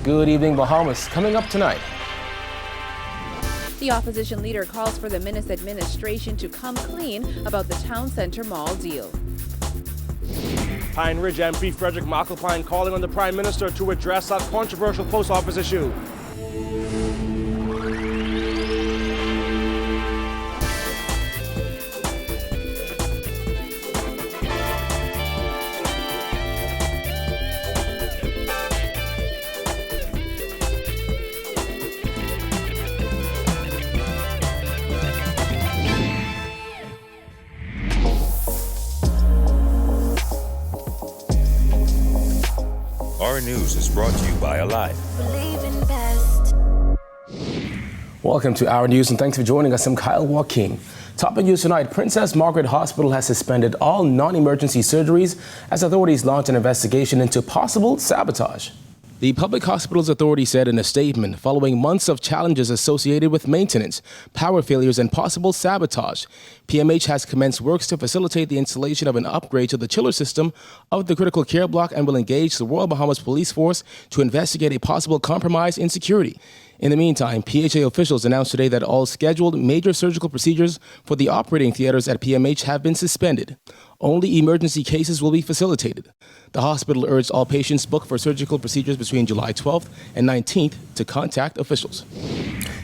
Good evening, Bahamas. Coming up tonight. The opposition leader calls for the Minnis administration to come clean about the town center mall deal. Pine Ridge MP Frederick McAlpine calling on the Prime Minister to address that controversial post office issue. Our news is brought to you by Alive. Welcome to Our News and thanks for joining us. I'm Kyle Joaquin. Topping news tonight, Princess Margaret Hospital has suspended all non-emergency surgeries as authorities launch an investigation into possible sabotage. The Public Hospitals Authority said in a statement, following months of challenges associated with maintenance, power failures, and possible sabotage, PMH has commenced works to facilitate the installation of an upgrade to the chiller system of the critical care block and will engage the Royal Bahamas Police Force to investigate a possible compromise in security. In the meantime, PHA officials announced today that all scheduled major surgical procedures for the operating theaters at PMH have been suspended. Only emergency cases will be facilitated. The hospital urged all patients booked for surgical procedures between July 12th and 19th to contact officials.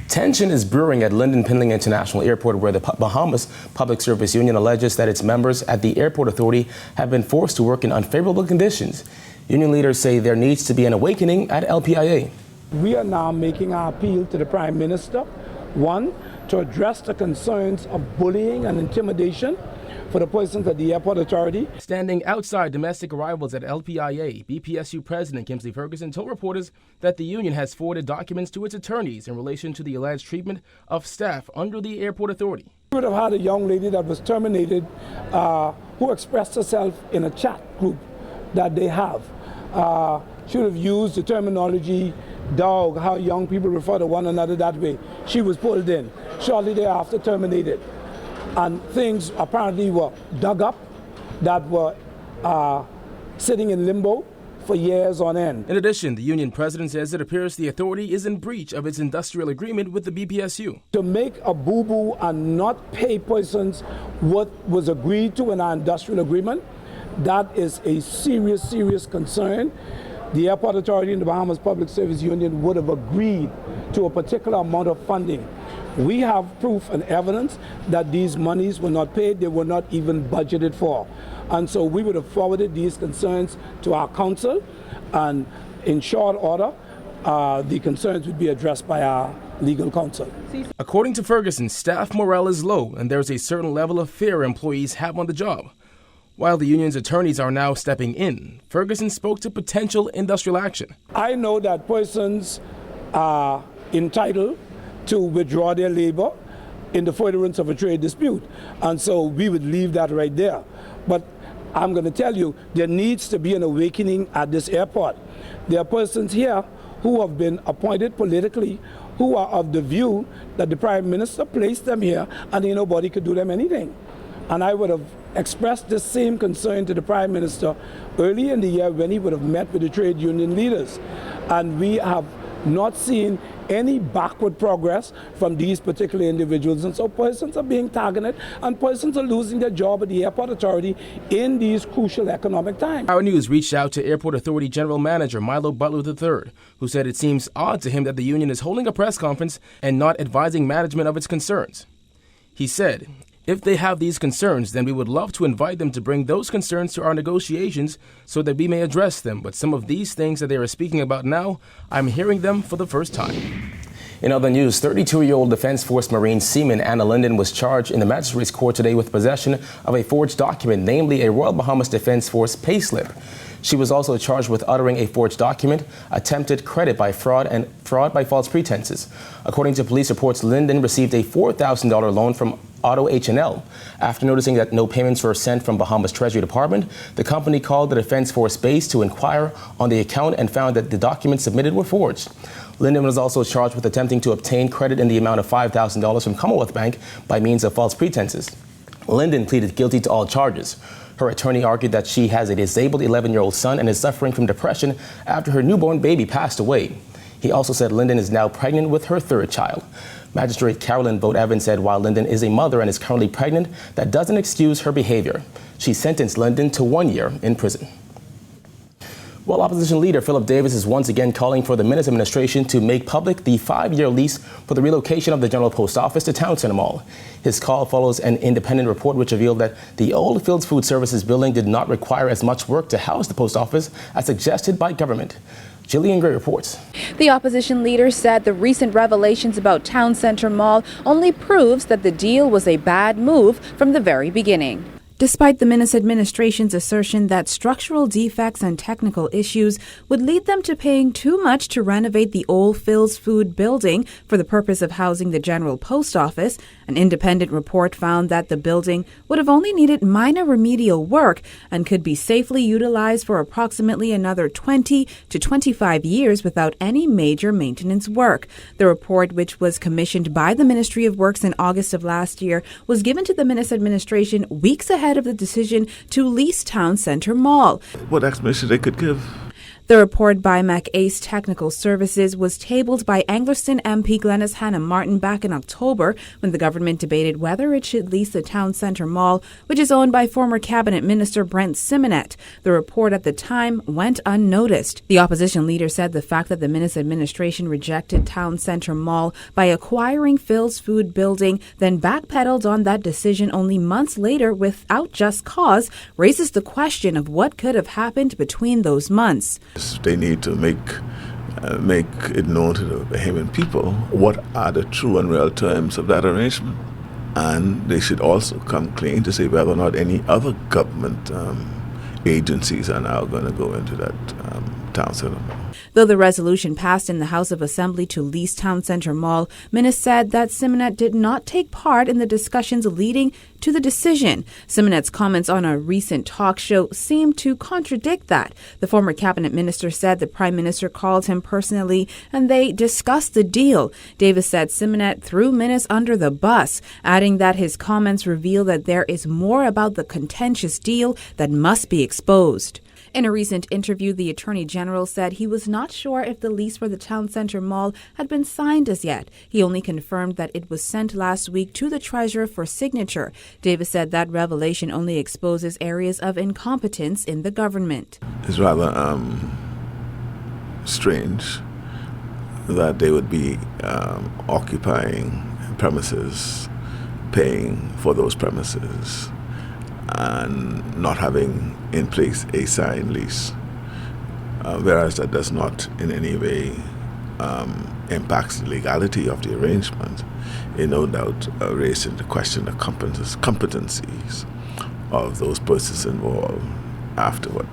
Tension is brewing at Lynden Pindling International Airport, where the Bahamas Public Service Union alleges that its members at the airport authority have been forced to work in unfavorable conditions. Union leaders say there needs to be an awakening at LPIA. We are now making our appeal to the Prime Minister, one, to address the concerns of bullying and intimidation for the persons at the Airport Authority. Standing outside domestic arrivals at LPIA, BPSU President Kingsley Ferguson told reporters that the union has forwarded documents to its attorneys in relation to the alleged treatment of staff under the Airport Authority. We would have had a young lady that was terminated who expressed herself in a chat group that they have. She would have used the terminology dog, how young people refer to one another that way. She was pulled in, shortly thereafter terminated. And things apparently were dug up that were sitting in limbo for years on end. In addition, the union president says it appears the authority is in breach of its industrial agreement with the BPSU. To make a boo-boo and not pay persons what was agreed to in our industrial agreement, that is a serious, serious concern. The Airport Authority and the Bahamas Public Service Union would have agreed to a particular amount of funding. We have proof and evidence that these monies were not paid, they were not even budgeted for. And so we would have forwarded these concerns to our council, and in short order, the concerns would be addressed by our legal counsel. According to Ferguson, staff morale is low and there's a certain level of fear employees have on the job. While the union's attorneys are now stepping in, Ferguson spoke to potential industrial action. I know that persons are entitled to withdraw their labor in the furtherance of a trade dispute. And so we would leave that right there. But I'm going to tell you, there needs to be an awakening at this airport. There are persons here who have been appointed politically who are of the view that the Prime Minister placed them here and nobody could do them anything. And I would have expressed the same concern to the Prime Minister early in the year when he would have met with the trade union leaders. And we have not seen any backward progress from these particular individuals. And so persons are being targeted and persons are losing their job at the Airport Authority in these crucial economic times. Our News reached out to Airport Authority General Manager Milo Butler III, who said it seems odd to him that the union is holding a press conference and not advising management of its concerns. He said, if they have these concerns, then we would love to invite them to bring those concerns to our negotiations so that we may address them. But some of these things that they are speaking about now, I'm hearing them for the first time. In other news, 32-year-old Defense Force Marine seaman Anna Linden was charged in the magistrate's court today with possession of a forged document, namely a Royal Bahamas Defense Force payslip. She was also charged with uttering a forged document, attempted credit by fraud, and fraud by false pretenses. According to police reports, Linden received a $4,000 loan from Auto H&L. After noticing that no payments were sent from Bahamas Treasury Department, the company called the Defense Force base to inquire on the account and found that the documents submitted were forged. Linden was also charged with attempting to obtain credit in the amount of $5,000 from Commonwealth Bank by means of false pretenses. Linden pleaded guilty to all charges. Her attorney argued that she has a disabled 11-year-old son and is suffering from depression after her newborn baby passed away. He also said Linden is now pregnant with her third child. Magistrate Carolyn Vogt Evans said while Linden is a mother and is currently pregnant, that doesn't excuse her behavior. She sentenced Linden to 1 year in prison. Well, opposition leader Philip Davis is once again calling for the Minnis administration to make public the 5-year lease for the relocation of the General Post Office to Town Center Mall. His call follows an independent report which revealed that the old Fields Food Services building did not require as much work to house the post office as suggested by government. Jillian Gray reports. The opposition leader said the recent revelations about Town Center Mall only proves that the deal was a bad move from the very beginning. Despite the Minnis administration's assertion that structural defects and technical issues would lead them to paying too much to renovate the old Phil's Food building for the purpose of housing the General Post Office, an independent report found that the building would have only needed minor remedial work and could be safely utilized for approximately another 20 to 25 years without any major maintenance work. The report, which was commissioned by the Ministry of Works in August of last year, was given to the Minnis administration weeks ahead of the decision to lease Town Center Mall. What explanation they could give? The report by MacAce Technical Services was tabled by Anglerston MP Glenys Hannah Martin back in October when the government debated whether it should lease the Town Center Mall, which is owned by former Cabinet Minister Brent Simonet. The report at the time went unnoticed. The opposition leader said the fact that the Minnis administration rejected Town Center Mall by acquiring Phil's Food building, then backpedaled on that decision only months later without just cause, raises the question of what could have happened between those months. They need to make it known to the Bahamian people what are the true and real terms of that arrangement. And they should also come clean to say whether or not any other government agencies are now going to go into that Town Center Mall. Though the resolution passed in the House of Assembly to lease Town Center Mall, Minnis said that Simonet did not take part in the discussions leading to the decision. Simonet's comments on a recent talk show seemed to contradict that. The former cabinet minister said the Prime Minister called him personally and they discussed the deal. Davis said Simonet threw Minnis under the bus, adding that his comments reveal that there is more about the contentious deal that must be exposed. In a recent interview, the Attorney General said he was not sure if the lease for the Town Center Mall had been signed as yet. He only confirmed that it was sent last week to the Treasurer for signature. Davis said that revelation only exposes areas of incompetence in the government. It's rather strange that they would be occupying premises, paying for those premises, and not having in place a signed lease, whereas that does not in any way impacts the legality of the arrangement. It no doubt raising the question of competencies of those persons involved afterward.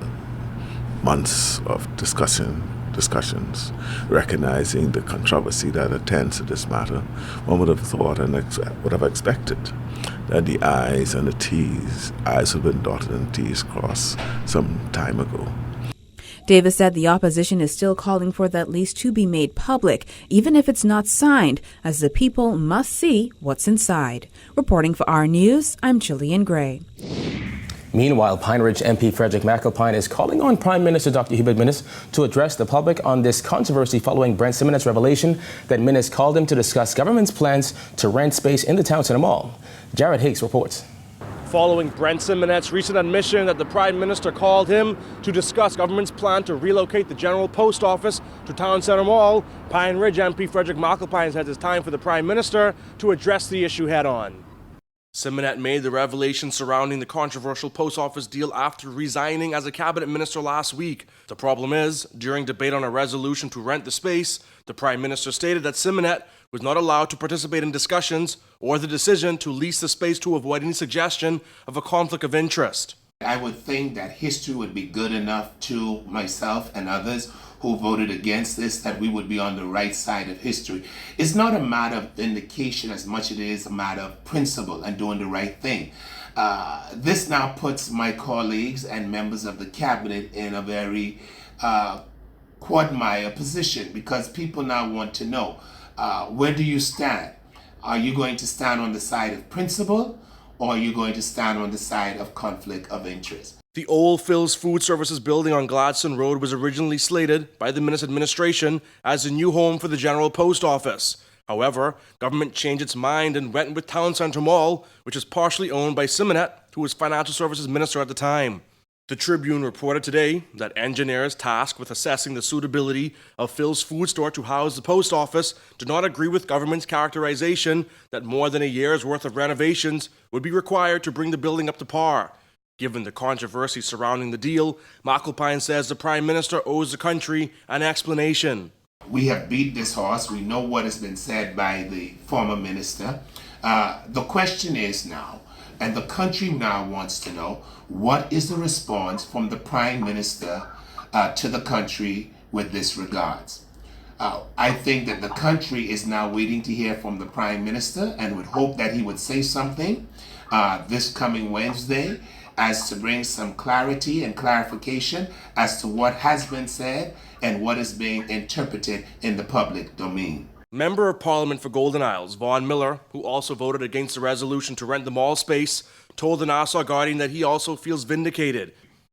Months of discussions, recognizing the controversy that attends to this matter, one would have thought and would have expected that the I's and the T's, I's have been dotted and T's crossed some time ago. Davis said the opposition is still calling for that lease to be made public, even if it's not signed, as the people must see what's inside. Reporting for our News, I'm Jillian Gray. Meanwhile, Pine Ridge MP Frederick McAlpine is calling on Prime Minister Dr. Hubert Minnis to address the public on this controversy following Brent Simonet's revelation that Minnis called him to discuss government's plans to rent space in the Town Center Mall. Jared Higgs reports. Following Brent Simonet's recent admission that the Prime Minister called him to discuss government's plan to relocate the General Post Office to Town Center Mall, Pine Ridge MP Frederick McAlpine says it's time for the Prime Minister to address the issue head-on. Simonet made the revelation surrounding the controversial post office deal after resigning as a cabinet minister last week. The problem is, during debate on a resolution to rent the space, the Prime Minister stated that Simonet was not allowed to participate in discussions or the decision to lease the space to avoid any suggestion of a conflict of interest. I would think that history would be good enough to myself and others who voted against this, that we would be on the right side of history. It's not a matter of vindication as much as it is a matter of principle and doing the right thing. This now puts my colleagues and members of the cabinet in a very quagmire position, because people now want to know, where do you stand? Are you going to stand on the side of principle, or are you going to stand on the side of conflict of interest? The old Phil's Food Services building on Gladstone Road was originally slated by the Minnis administration as a new home for the General Post Office. However, government changed its mind and went with Town Centre Mall, which is partially owned by Simonet, who was Financial Services Minister at the time. The Tribune reported today that engineers tasked with assessing the suitability of Phil's Food Store to house the post office do not agree with government's characterization that more than a year's worth of renovations would be required to bring the building up to par. Given the controversy surrounding the deal, McAlpine says the Prime Minister owes the country an explanation. We have beat this horse. We know what has been said by the former minister. The question is now, and the country now wants to know, what is the response from the Prime Minister to the country with this regards? I think that the country is now waiting to hear from the Prime Minister and would hope that he would say something this coming Wednesday as to bring some clarity and clarification as to what has been said and what is being interpreted in the public domain. Member of Parliament for Golden Isles, Vaughn Miller, who also voted against the resolution to rent the mall space, told the Nassau Guardian that he also feels vindicated.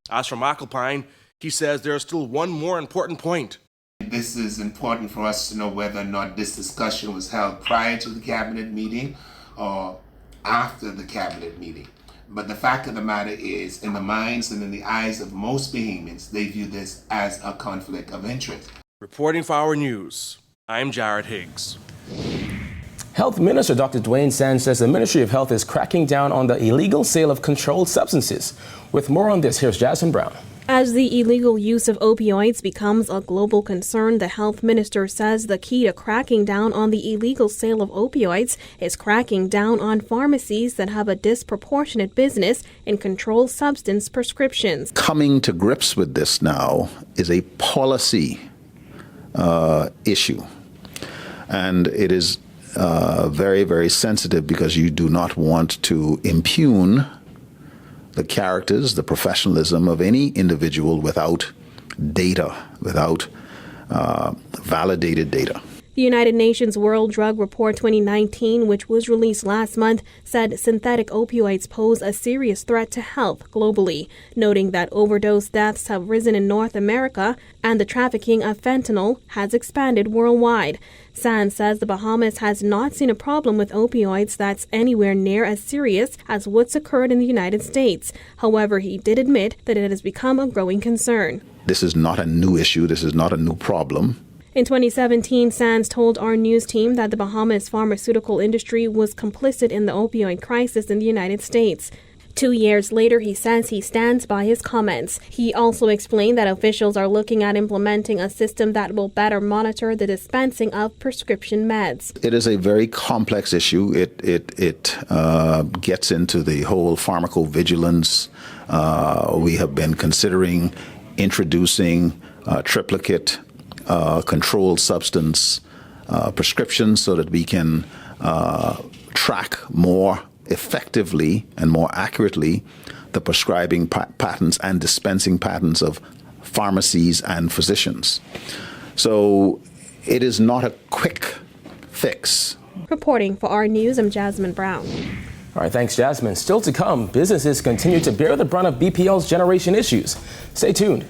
As for McAlpine, he says there is still one more important point. This is important for us to know whether or not this discussion was held prior to the cabinet meeting or after the cabinet meeting. But the fact of the matter is, in the minds and in the eyes of most Bahamians, they view this as a conflict of interest. Reporting for Our News, I'm Jared Higgs. Health Minister Dr. Dwayne Sands says the Ministry of Health is cracking down on the illegal sale of controlled substances. With more on this, here's Jasmine Brown. As the illegal use of opioids becomes a global concern, the health minister says the key to cracking down on the illegal sale of opioids is cracking down on pharmacies that have a disproportionate business in controlled substance prescriptions. Coming to grips with this now is a policy issue, and it is very, very sensitive because you do not want to impugn the characters, the professionalism of any individual without data, without validated data. The United Nations World Drug Report 2019, which was released last month, said synthetic opioids pose a serious threat to health globally, noting that overdose deaths have risen in North America and the trafficking of fentanyl has expanded worldwide. Sands says the Bahamas has not seen a problem with opioids that's anywhere near as serious as what's occurred in the United States. However, he did admit that it has become a growing concern. This is not a new issue. This is not a new problem. In 2017, Sands told our news team that the Bahamas pharmaceutical industry was complicit in the opioid crisis in the United States. 2 years later, he says he stands by his comments. He also explained that officials are looking at implementing a system that will better monitor the dispensing of prescription meds. It is a very complex issue. It gets into the whole pharmacovigilance. We have been considering introducing triplicate controlled substance prescriptions so that we can track more effectively and more accurately the prescribing patterns and dispensing patterns of pharmacies and physicians. So it is not a quick fix. Reporting for Our News, I'm Jasmine Brown. All right, thanks, Jasmine. Still to come, businesses continue to bear the brunt of BPL's generation issues. Stay tuned.